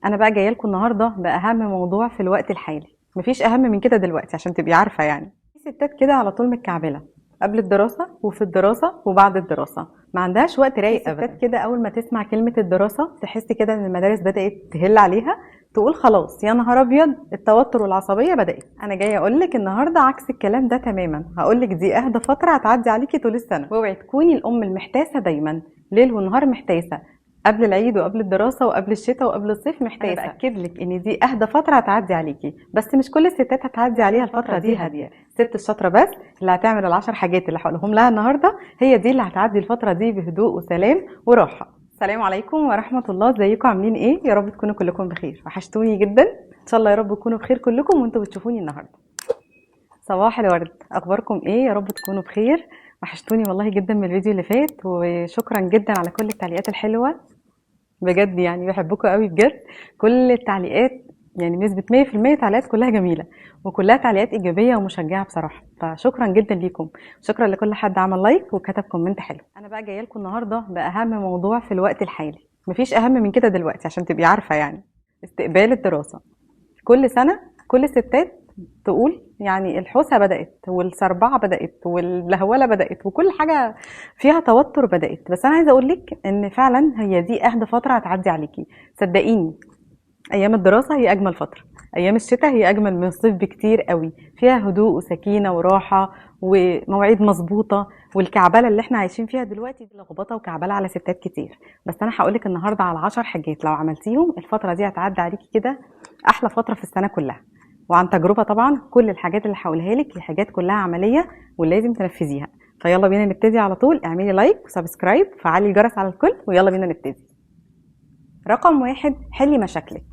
انا بقى جايه لكم النهارده باهم موضوع في الوقت الحالي. مفيش اهم من كده دلوقتي عشان تبقي عارفه. يعني في ستات كده على طول متكعبله قبل الدراسه وفي الدراسه وبعد الدراسه، ما عندهاش وقت رايق ابدا. ستات كده اول ما تسمع كلمه الدراسه تحس كده ان المدارس بدات تهل عليها، تقول خلاص يا نهار ابيض التوتر والعصبيه بدات. انا جايه اقول لك النهارده عكس الكلام ده تماما. هقول لك دي اهدى فتره هتعدي عليكي طول السنه، واوعي تكوني الام المحتاسه دايما ليل ونهار محتاسه قبل العيد وقبل الدراسه وقبل الشتاء وقبل الصيف محتاسه. انا باكد لك ان دي اهدى فتره هتعدي عليكي، بس مش كل الستات هتعدي عليها الفتره دي هاديه. الست الشاطره بس اللي هتعمل العشر حاجات اللي هقولهم لها النهارده هي دي اللي هتعدي الفتره دي بهدوء وسلام وراحه. السلام عليكم ورحمه الله، ازيكم عاملين ايه؟ يا رب تكونوا كلكم بخير، وحشتوني جدا. ان شاء الله يا رب تكونوا بخير كلكم وانتوا بتشوفوني النهارده. صباح الورد، اخباركم ايه؟ يا رب تكونوا بخير. وحشتوني والله جدا من الفيديو اللي فات، وشكرا جدا على كل التعليقات الحلوه. بجد يعني بحبكم قوي بجد. كل التعليقات يعني بنسبة 100% تعليقات كلها جميلة، وكلها تعليقات إيجابية ومشجعة بصراحة، فشكرا جدا ليكم. شكرا لكل حد عمل لايك وكتب كومنت حلو. أنا بقى جاية لكم النهاردة بأهم موضوع في الوقت الحالي. مفيش أهم من كده دلوقتي عشان تبقي عارفة. يعني استقبال الدراسة. كل سنة كل الستات تقول يعني الحوسة بدأت والسربعة بدأت واللهولة بدأت وكل حاجة فيها توتر بدأت. بس أنا عايزة أقولك إن فعلا هي دي أهدى فترة هتعدي عليكي. صدقيني أيام الدراسة هي أجمل فترة، أيام الشتاء هي أجمل من الصيف بكتير قوي، فيها هدوء وسكينة وراحة ومواعيد مظبوطة. والكعبلة اللي احنا عايشين فيها دلوقتي دي لخبطة وكعبلة على ستات كتير. بس أنا هقولك النهاردة على 10 حاجات لو عملتيهم الفترة دي هتعدي عليكي كده أحلى فترة في السنة كلها. وعن تجربة طبعا، كل الحاجات اللي هقولها لك هي حاجات كلها عملية ولازم تنفذيها. فيلا بينا نبتدي على طول. اعملي لايك وسبسكرايب وفعلي الجرس على الكل، ويلا بينا نبتدي. رقم واحد، حلي مشاكلك.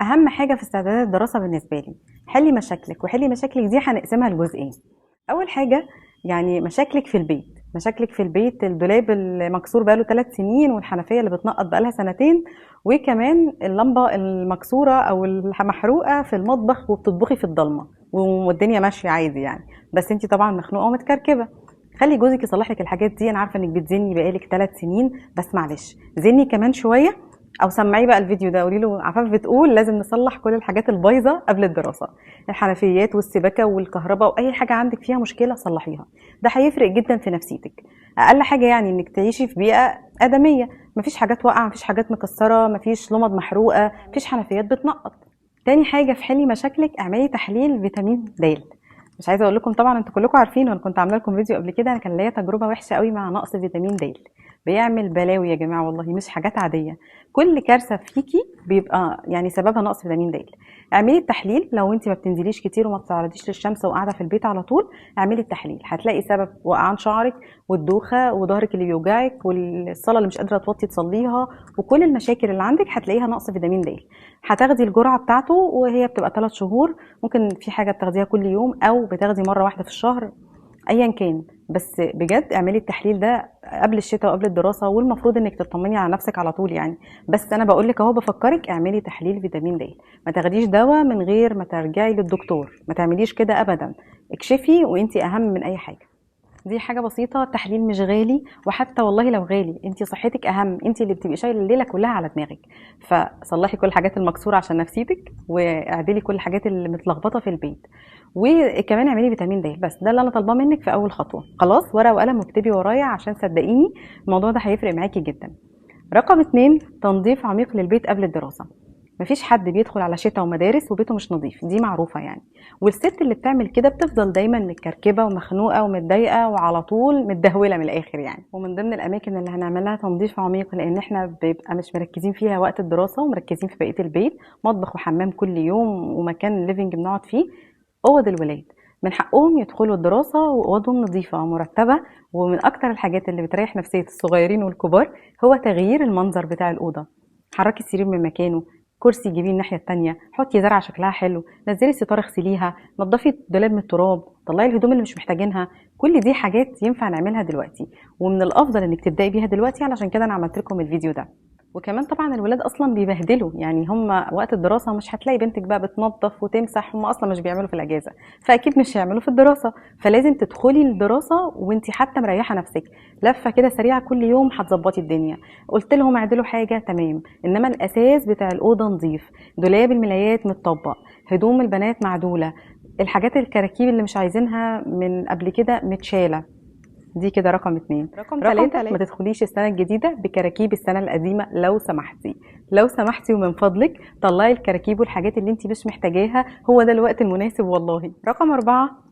اهم حاجة في استعدادات الدراسة بالنسبة لي حلي مشاكلك. وحلي مشاكلك دي هنقسمها لجزئين. اول حاجة يعني مشاكلك في البيت. مشاكلك في البيت، الدولاب المكسور بقاله 3 سنين والحنفية اللي بتنقط بقالها سنتين، وكمان اللمبة المكسورة او المحروقة في المطبخ وبتطبخي في الضلمة والدنيا ماشية عادي يعني، بس انتي طبعا مخنوقة ومتكركبة. خلي جوزك يصلح لك الحاجات دي. انا عارفة انك بتزني بقالك 3 سنين، بس معلش زني كمان شوية، او سمعيه بقى الفيديو ده قولي له عفاف بتقول لازم نصلح كل الحاجات البايظه قبل الدراسه. الحنفيات والسباكه والكهرباء واي حاجه عندك فيها مشكله صلحيها. ده هيفرق جدا في نفسيتك. اقل حاجه يعني انك تعيشي في بيئه ادميه، مفيش حاجات واقعه، مفيش حاجات مكسره، مفيش لمض محروقه، مفيش حنفيات بتنقط. تاني حاجه في حلي مشاكلك، اعملي تحليل فيتامين د. مش عايزه اقول لكم طبعا انتوا كلكم عارفين، وانا كنت عامله لكم فيديو قبل كده، انا كان ليا تجربه وحشه قوي مع نقص فيتامين د. بيعمل بلاوي يا جماعه والله، مش حاجات عاديه. كل كارثه فيكي بيبقى يعني سببها نقص فيتامين د. اعملي التحليل لو انت ما بتنزليش كتير وما بتتعرضيش للشمس وقاعده في البيت على طول. اعملي التحليل هتلاقي سبب وقعان شعرك والدوخه وظهرك اللي بيوجعك والصلاه اللي مش قادره توطي تصليها، وكل المشاكل اللي عندك هتلاقيها نقص فيتامين د. هتاخدي الجرعه بتاعته وهي بتبقى 3 شهور، ممكن في حاجه بتاخديها كل يوم او بتاخدي مره واحده في الشهر، ايا كان. بس بجد اعملي التحليل ده قبل الشتاء وقبل الدراسه، والمفروض انك تطمني على نفسك على طول يعني. بس انا بقول لك اهو بفكرك اعملي تحليل فيتامين د. ما تاخديش دواء من غير ما ترجعي للدكتور، ما تعمليش كده ابدا. اكشفي وانتي اهم من اي حاجه. دي حاجه بسيطه، التحليل مش غالي، وحتى والله لو غالي انتي صحتك اهم، انتي اللي بتبقي شايله الليله كلها على دماغك. فصلحي كل الحاجات المكسوره عشان نفسيتك، واعدلي كل الحاجات اللي متلخبطه في البيت، وكمان اعملي فيتامين د. بس ده اللي انا طالباه منك في اول خطوه. خلاص ورقه وقلم واكتبي ورايا عشان صدقيني الموضوع ده هيفرق معاكي جدا. رقم 2، تنظيف عميق للبيت قبل الدراسه. مفيش حد بيدخل على شتاء ومدارس وبيته مش نظيف، دي معروفه يعني. والست اللي بتعمل كده بتفضل دايما متكركبه ومخنوقه ومتضايقه وعلى طول متدهوله من الاخر يعني. ومن ضمن الاماكن اللي هنعملها تنظيف عميق، لان احنا بيبقى مش مركزين فيها وقت الدراسه ومركزين في بقيه البيت، مطبخ وحمام كل يوم ومكان ليفنج بنقعد فيه. اوض الولاد من حقهم يدخلوا الدراسه واوضهم نظيفه ومرتبه. ومن اكتر الحاجات اللي بتريح نفسيه الصغيرين والكبار هو تغيير المنظر بتاع الاوضه. حركي السرير من مكانه، كرسي جيبيه الناحيه التانية، حطي زرعه شكلها حلو، نزلي الستاره اغسليها، نضفي الدولاب من التراب، طلعي الهدوم اللي مش محتاجينها. كل دي حاجات ينفع نعملها دلوقتي، ومن الافضل انك تبداي بيها دلوقتي، علشان كده انا عملت لكم الفيديو ده. وكمان طبعا الولاد اصلا بيبهدلوا، يعني هم وقت الدراسه مش هتلاقي بنتك بقى بتنظف وتمسح، هم اصلا مش بيعملوا في الاجازه، فاكيد مش هيعملوا في الدراسه. فلازم تدخلي الدراسه وانت حتى مريحه نفسك، لفه كده سريعه كل يوم هتظبطي الدنيا. قلت لهم اعدلوا حاجه تمام، انما الاساس بتاع الاوضه نظيف، دولاب الملايات متطبق، هدوم البنات معدوله، الحاجات الكراكيب اللي مش عايزينها من قبل كده متشاله. دي كده رقم 2. رقم 3، ما تدخليش السنة الجديدة بكراكيب السنة القديمة لو سمحتي. لو سمحتي ومن فضلك طلعي الكراكيب والحاجات اللي انت مش محتاجاها، هو ده الوقت المناسب والله. رقم 4،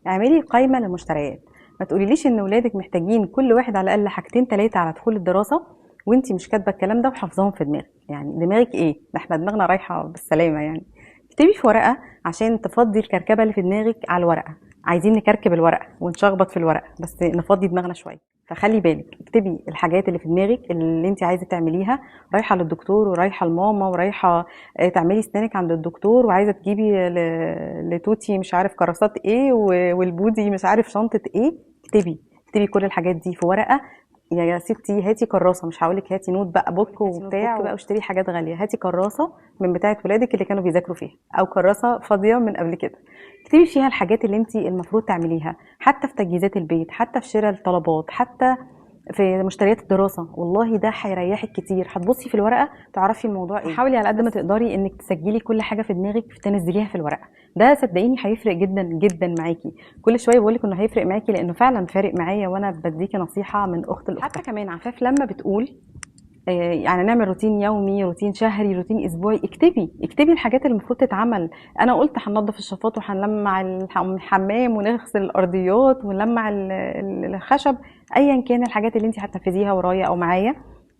اعملي قائمة للمشتريات. ما تقوليليش ان ولادك محتاجين كل واحد على الاقل حاجتين 3 على دخول الدراسة وانت مش كاتبه الكلام ده وحافظاهم في دماغك. يعني دماغك ايه؟ ده احنا دماغنا رايحه بالسلامه يعني. اكتبي في ورقه عشان تفضي الكركبه اللي في دماغك على الورقه. عايزين نكركب الورقه ونشخبط في الورقه، بس نفضي دماغنا شويه. فخلي بالك، اكتبي الحاجات اللي في دماغك اللي انت عايزه تعمليها، رايحه للدكتور ورايحه لماما ورايحه تعملي اسنانك عند الدكتور وعايزه تجيبي لتوتي مش عارف كراسات ايه والبودي مش عارف شنطه ايه. اكتبي كل الحاجات دي في ورقه. يا ستي هاتي كراسه، مش هقولك هاتي نوت بقى بوك وبتاع بقى واشتري حاجات غاليه، هاتي كراسه من بتاعه ولادك اللي كانوا بيذاكروا فيها، او كراسه فاضيه من قبل كده. اكتبي فيها الحاجات اللي انت المفروض تعمليها، حتى في تجهيزات البيت، حتى في شراء الطلبات، حتى في مشتريات الدراسه. والله ده هيريحك كتير. هتبصي في الورقه تعرفي الموضوع ايه. حاولي على قد ما تقدري انك تسجلي كل حاجه في دماغك تنزليها في الورقه. ده صدقيني هيفرق جدا جدا معاكي. كل شويه بقول لك انه هيفرق معاكي لانه فعلا فارق معايا، وانا بديكي نصيحه من اخت لاختها. حتى كمان عفاف لما بتقول يعني نعمل روتين يومي، روتين شهري، روتين اسبوعي، اكتبي الحاجات اللي المفروض تتعمل. انا قلت هننضف الشفاط وهنلمع الحمام ونغسل الارضيات ونلمع الخشب، ايا كان الحاجات اللي انت هتنفذيها ورايا او معايا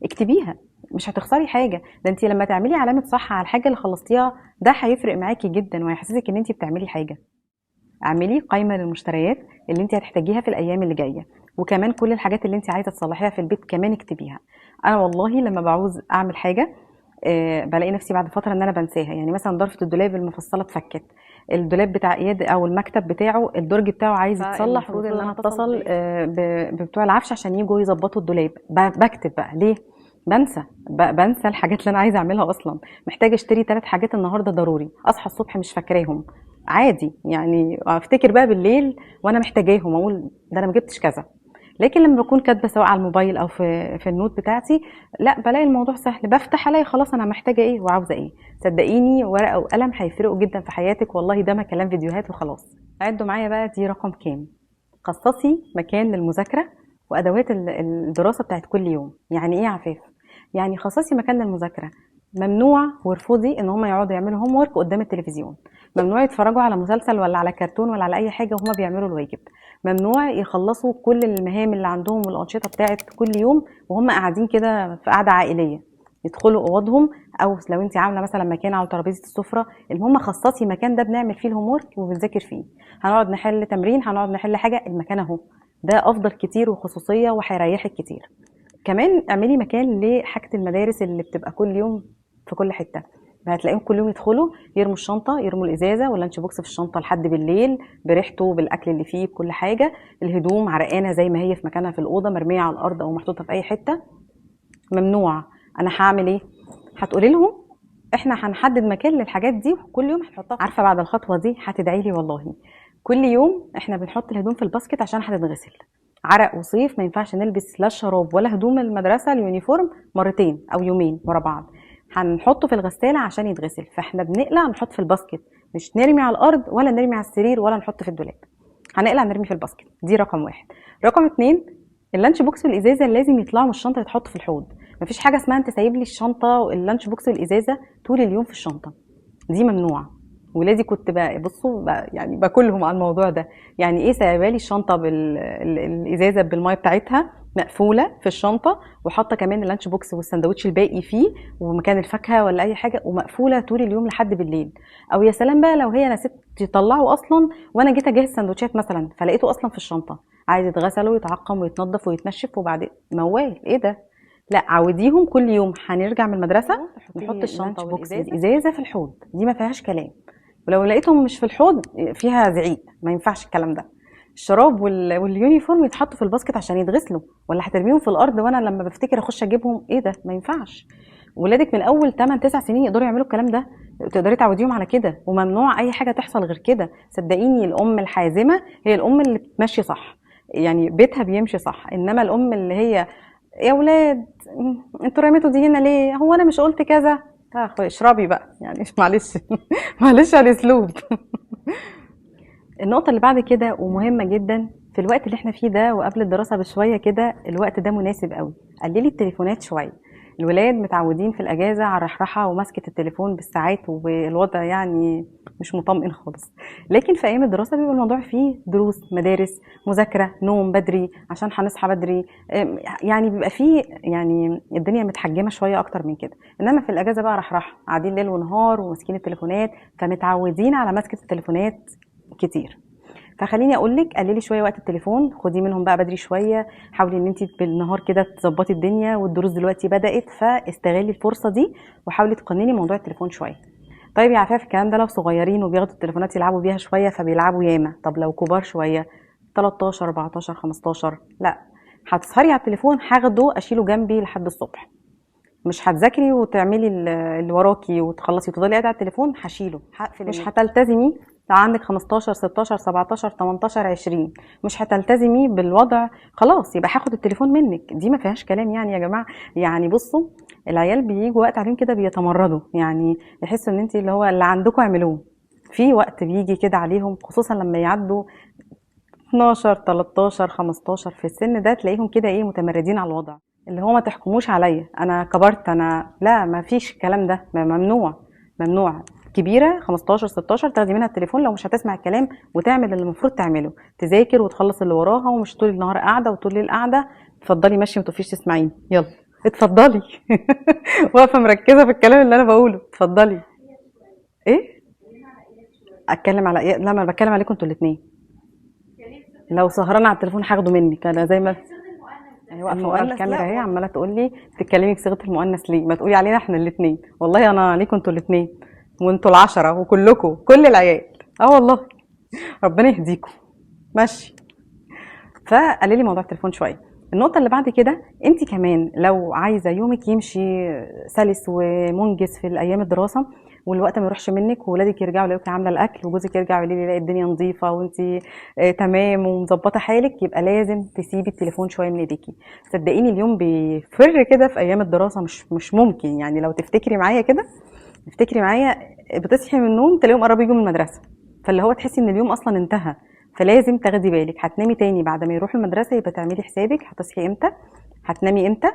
اكتبيها. مش هتخسري حاجه، ده انت لما تعملي علامه صح على الحاجه اللي خلصتيها ده هيفرق معاكي جدا وهيحسسك ان انت بتعملي حاجه. اعملي قائمه للمشتريات اللي انت هتحتاجيها في الايام اللي جايه، وكمان كل الحاجات اللي انت عايزه تصلحيها في البيت كمان اكتبيها. انا والله لما بعوز اعمل حاجه بلاقي نفسي بعد فتره ان انا بنساها. يعني مثلا ضرفه الدولاب المفصله اتفكت، الدولاب بتاع اياد او المكتب بتاعه الدرج بتاعه عايز يتصلح، المفروض ان انا اتصل بتوع العفش عشان يجوا يظبطوا الدولاب. بكتب بقى ليه؟ بنسى الحاجات اللي انا عايزه اعملها اصلا. محتاجه اشتري 3 حاجات النهارده ضروري، اصحى الصبح مش فاكراهم عادي، يعني افتكر بقى بالليل وانا محتاجاهم اقول ده انا ما جبتش كذا. لكن لما بكون كاتبه سواء على الموبايل او في النوت بتاعتي، لا بلاقي الموضوع سهل، بفتح الاقي خلاص انا محتاجه ايه وعاوزه ايه. صدقيني ورقه وقلم هيفرقوا جدا في حياتك والله، ده ما كلام فيديوهات وخلاص. عدوا معايا بقى، دي رقم كام. خصصي مكان للمذاكره وادوات الدراسه بتاعت كل يوم. يعني ايه يا عفاف؟ يعني خصصي مكان للمذاكره. ممنوع وارفضي ان هم يقعدوا يعملوا هوم ورك قدام التلفزيون، ممنوع يتفرجوا على مسلسل ولا على كرتون ولا على اي حاجه وهم بيعملوا الواجب، ممنوع يخلصوا كل المهام اللي عندهم والانشطه بتاعت كل يوم وهم قاعدين كده في قعده عائليه. يدخلوا اوضهم، او لو انت عامله مثلا مكان على ترابيزه السفره، المهم خصصي مكان ده بنعمل فيه الهوم ورك وبنذاكر فيه. هنقعد نحل تمرين، هنقعد نحل حاجه، المكان اهو. ده افضل كتير وخصوصيه وهيريحك كتير. كمان اعملي مكان لحاجه المدارس اللي بتبقى كل يوم في كل حته. هتلاقيهم كل يوم يدخلوا يرموا الشنطه، يرموا الازازه واللانش بوكس في الشنطه لحد بالليل بريحته بالاكل اللي فيه بكل حاجه. الهدوم عرقانه زي ما هي في مكانها في الاوضه، مرميه على الارض او محطوطه في اي حته. ممنوع. انا هعمل ايه؟ هتقولي لهم احنا هنحدد مكان للحاجات دي كل يوم هنحطها. عارفه بعد الخطوه دي هتدعي لي والله. كل يوم احنا بنحط الهدوم في الباسكت عشان هتتغسل. عرق وصيف ما ينفعش نلبس لا شراب ولا هدوم المدرسه اليونيفورم مرتين او يومين ورا بعض. هنحطه في الغساله عشان يتغسل، فاحنا بنقلع نحط في الباسكت، مش نرمي على الارض ولا نرمي على السرير ولا نحط في الدولاب. هنقلع نرمي في الباسكت. دي رقم 1. رقم 2، اللانش بوكس والازازه لازم يطلعوا من الشنطه يتحطوا في الحوض. مفيش حاجه اسمها انت سايب لي الشنطه واللانش بوكس والازازه طول اليوم في الشنطه، دي ممنوع. ولادي كنت بقى بصوا بقى يعني باكلهم على الموضوع ده. يعني ايه سايبه لي الشنطه بالازازه بالميه بتاعتها مقفوله في الشنطه، وحاطه كمان اللانش بوكس والساندوتش الباقي فيه ومكان الفاكهه ولا اي حاجه، ومقفوله طول اليوم لحد بالليل. او يا سلام بقى لو هي نسيت تطلعه اصلا وانا جيت اجهز سندوتشات مثلا فلقيته اصلا في الشنطه، عايز يتغسل ويتعقم ويتنضف ويتنشف وبعدين موال ايه ده. لا عوديهم كل يوم هنرجع من المدرسه نحط الشنطه بوكس والازازه في الحوض، دي ما فيهاش كلام. ولو لقيتهم مش في الحوض فيها زعيق، ما ينفعش الكلام ده. الشراب واليونيفورم يتحطوا في الباسكت عشان يتغسلوا، ولا هترميهم في الارض وانا لما بفتكر اخش اجيبهم؟ ايه ده، ما ينفعش. ولادك من اول 8 9 سنين يقدروا يعملوا الكلام ده، تقدري تعوديهم على كده، وممنوع اي حاجه تحصل غير كده. صدقيني الام الحازمه هي الام اللي بتمشي صح، يعني بيتها بيمشي صح. انما الام اللي هي يا ولاد انتوا رميتوا دي هنا ليه، هو انا مش قلت كذا، اشربي بقى يعني معلش معلش على الاسلوب. النقطة اللي بعد كده ومهمة جدا في الوقت اللي احنا فيه ده وقبل الدراسة بشوية كده، الوقت ده مناسب قوي. قللي التليفونات شوية. الولاد متعودين في الأجازة على الرحرحة ومسكة التليفون بالساعات، والوضع يعني مش مطمئن خالص. لكن في أيام الدراسة بيبقى الموضوع فيه دروس، مدارس، مذاكرة، نوم بدري عشان هنصحى بدري، يعني بيبقى فيه يعني الدنيا متحجمة شوية أكتر من كده. إنما في الأجازة بقى رحرحة، قاعدين ليل ونهار وماسكين التليفونات، فمتعودين على مسكة التليفونات كتير. فخليني اقول لك قللي شويه وقت التليفون، خدي منهم بقى بدري شويه، حاولي ان انت بالنهار كده تظبطي الدنيا، والدروس دلوقتي بدات، فاستغلي الفرصه دي وحاولي تقنني موضوع التليفون شويه. طيب يا عفاف الكلام ده لو صغيرين وبياخدوا التليفونات يلعبوا بيها شويه فبيلعبوا ياما، طب لو كبار شويه 13 14 15، لا هتسهري على التليفون هاخده اشيله جنبي لحد الصبح. مش هتذاكري وتعملي اللي وراكي وتخلصي وتفضلي قاعده على التليفون، هشيله هقفل. مش هتلتزمي لو عندك 15 16 17 18 20، مش هتلتزمي بالوضع، خلاص يبقى هاخد التليفون منك. دي ما فيهاش كلام يعني يا جماعه. يعني بصوا العيال بيجوا وقت عليهم كده بيتمردوا، يعني يحسوا ان انت اللي هو اللي عندكم اعملوه. في وقت بيجي كده عليهم خصوصا لما يعدوا 12 13 15 في السن ده، تلاقيهم كده ايه متمردين على الوضع، اللي هو ما تحكموش عليا انا كبرت انا، لا ما فيش الكلام ده، ممنوع. ممنوع كبيره 15 16 تاخدي منها التليفون لو مش هتسمع الكلام وتعمل اللي المفروض تعمله، تذاكر وتخلص اللي وراها، ومش طول النهار قاعده وطول الليل قاعده. اتفضلي ماشي ما تقفيش تسمعيني، يلا اتفضلي. واقفه مركزه في الكلام اللي انا بقوله، اتفضلي. ايه اتكلم على ايه؟ لا ما انا بتكلم عليكم انتوا الاثنين. لو سهرانه على التليفون هاخده منك انا زي ما هي واقفه ورا الكاميرا اهي عماله تقول لي بتتكلمي بصيغه المؤنث ليه؟ ما تقولي علينا احنا الاثنين، والله انا عليكم انتوا الاثنين وانتوا العشره وكلكم كل العيال. اه والله ربنا يهديكم. ماشي. فقللي موضوع التليفون شويه. النقطة اللي بعد كده، انت كمان لو عايزة يومك يمشي سلس ومنجز في الايام الدراسة والوقت ما يروحش منك وولادك يرجعوا يلاقوكي عاملة الاكل وجوزك يرجع يلاقي يلاقي الدنيا نظيفة وانت تمام ومظبطة حالك، يبقى لازم تسيبي التليفون شوية من ايديكي. صدقيني اليوم بيفر كده في ايام الدراسة، مش ممكن. يعني لو تفتكري معايا كده، افتكري معايا، بتصحي من النوم تلاقيهم قربوا يجوا من المدرسة، فاللي هو تحسي ان اليوم اصلا انتهى. فلازم تاخدي بالك، هتنامي تاني بعد ما يروحوا المدرسه يبقى تعملي حسابك هتصحي امتى، هتنامي امتى،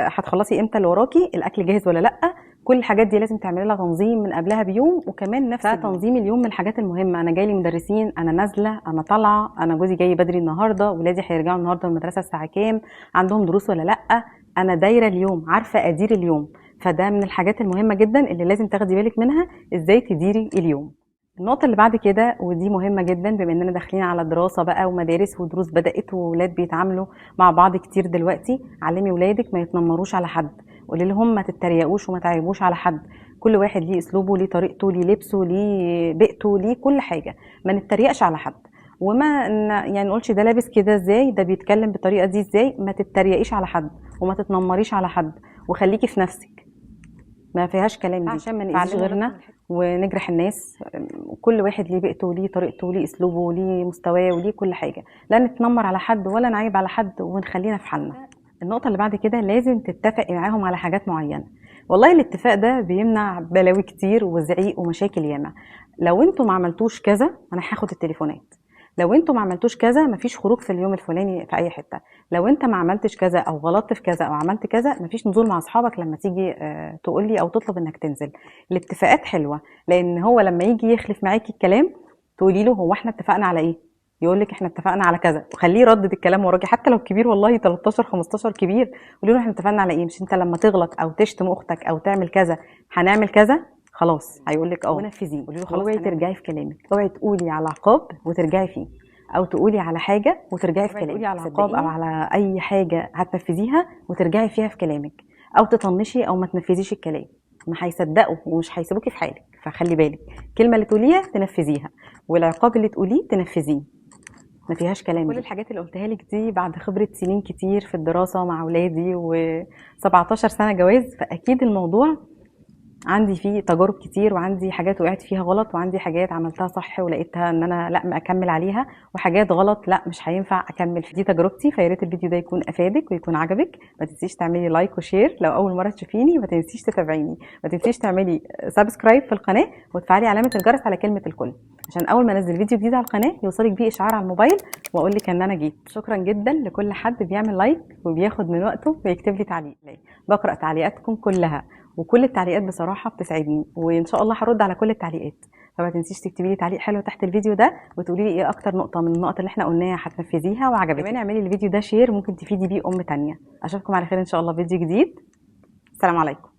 هتخلصي امتى اللي وراكي، الاكل جاهز ولا لا. كل الحاجات دي لازم تعملي لها تنظيم من قبلها بيوم. وكمان نفس تنظيم اليوم من الحاجات المهمه، انا جاي لي مدرسين، انا نازله، انا طالعه، انا جوزي جاي بدري النهارده، ولادي هيرجعوا النهارده من المدرسه الساعه كام، عندهم دروس ولا لا، انا دايره اليوم، عارفه ادير اليوم. فده من الحاجات المهمه جدا اللي لازم تاخدي بالك منها، ازاي تديري اليوم. النقطة اللي بعد كده ودي مهمة جدا، بما اننا داخلين على دراسة بقى ومدارس ودروس بدأت وولاد بيتعاملوا مع بعض كتير دلوقتي، علمي ولادك ما يتنمروش على حد، قولي لهم ما تتريقوش وما تعيبوش على حد. كل واحد ليه اسلوبه، ليه طريقته، ليه لبسه، ليه بيئته، ليه كل حاجة. ما نتريقش على حد، وما يعني نقولش ده لابس كده ازاي، ده بيتكلم بالطريقة دي ازاي. ما تتريقيش على حد وما تتنمريش على حد، وخليكي في نفسك، ما فيهاش كلام دي، عشان ما نأذيش غيرنا ونجرح الناس. كل واحد ليه بيئته وليه طريقته وليه اسلوبه وليه مستواه وليه كل حاجه، لا نتنمر على حد ولا نعيب على حد ونخلينا في حالنا. النقطه اللي بعد كده، لازم تتفقي معاهم على حاجات معينه. والله الاتفاق ده بيمنع بلاوي كتير وزعيق ومشاكل ياما. لو انتوا ما عملتوش كذا انا هاخد التليفونات، لو انتوا ما عملتوش كذا مفيش خروج في اليوم الفلاني في اي حته، لو انت ما عملتش كذا او غلطت في كذا او عملت كذا مفيش نزول مع اصحابك لما تيجي تقولي او تطلب انك تنزل. الاتفاقات حلوه، لان هو لما يجي يخلف معاكي الكلام تقولي له هو احنا اتفقنا على ايه، يقول لك احنا اتفقنا على كذا، وخليه يردد الكلام وراكي حتى لو كبير، والله 13 15 كبير، قولي له احنا اتفقنا على ايه، مش انت لما تغلط او تشتم اختك او تعمل كذا هنعمل كذا، خلاص هيقول لك اه ونفذيه. قولي له خلاص، اوعي ترجعي في كلامك، اوعي تقولي على عقاب وترجعي فيه، او تقولي على حاجه وترجعي في كلامك، تقولي على عقاب او على اي حاجه هتنفذيها وترجعي فيها في كلامك، او تطنشي او ما تنفذيش الكلام، ما هيصدقوا ومش هيسيبوكي في حالك. فخلي بالك، الكلمه اللي تقوليها تنفذيها، والعقاب اللي تقوليه تنفذيه. ما فيهاش كلام. كل الحاجات اللي قلتها لك دي بعد خبره سنين كتير في الدراسه مع اولادي و17 سنه جواز، فاكيد الموضوع عندي فيه تجارب كتير، وعندي حاجات وقعت فيها غلط، وعندي حاجات عملتها صح ولقيتها ان انا لا ما اكمل عليها، وحاجات غلط لا مش هينفع اكمل. دي تجربتي، فيا ريت الفيديو ده يكون افادك ويكون عجبك. ما تنسيش تعملي لايك وشير لو اول مره تشوفيني، ما تنسيش تتابعيني، ما تنسيش تعملي سبسكرايب في القناه وتفعلي علامه الجرس على كلمه الكل، عشان اول ما انزل فيديو جديد على القناه يوصلك بيه اشعار على الموبايل واقول لك ان انا جيت. شكرا جدا لكل حد بيعمل لايك وبياخد من وقته ويكتب لي تعليق. بقرا تعليقاتكم كلها، وكل التعليقات بصراحه بتسعدني، وان شاء الله هرد على كل التعليقات. فما تنسيش تكتبي لي تعليق حلو تحت الفيديو ده وتقولي لي ايه اكتر نقطه من النقط اللي احنا قلناها هتنفذيها وعجبتك. كمان اعملي الفيديو ده شير، ممكن تفيدي بيه ام تانية. اشوفكم على خير ان شاء الله في فيديو جديد. السلام عليكم.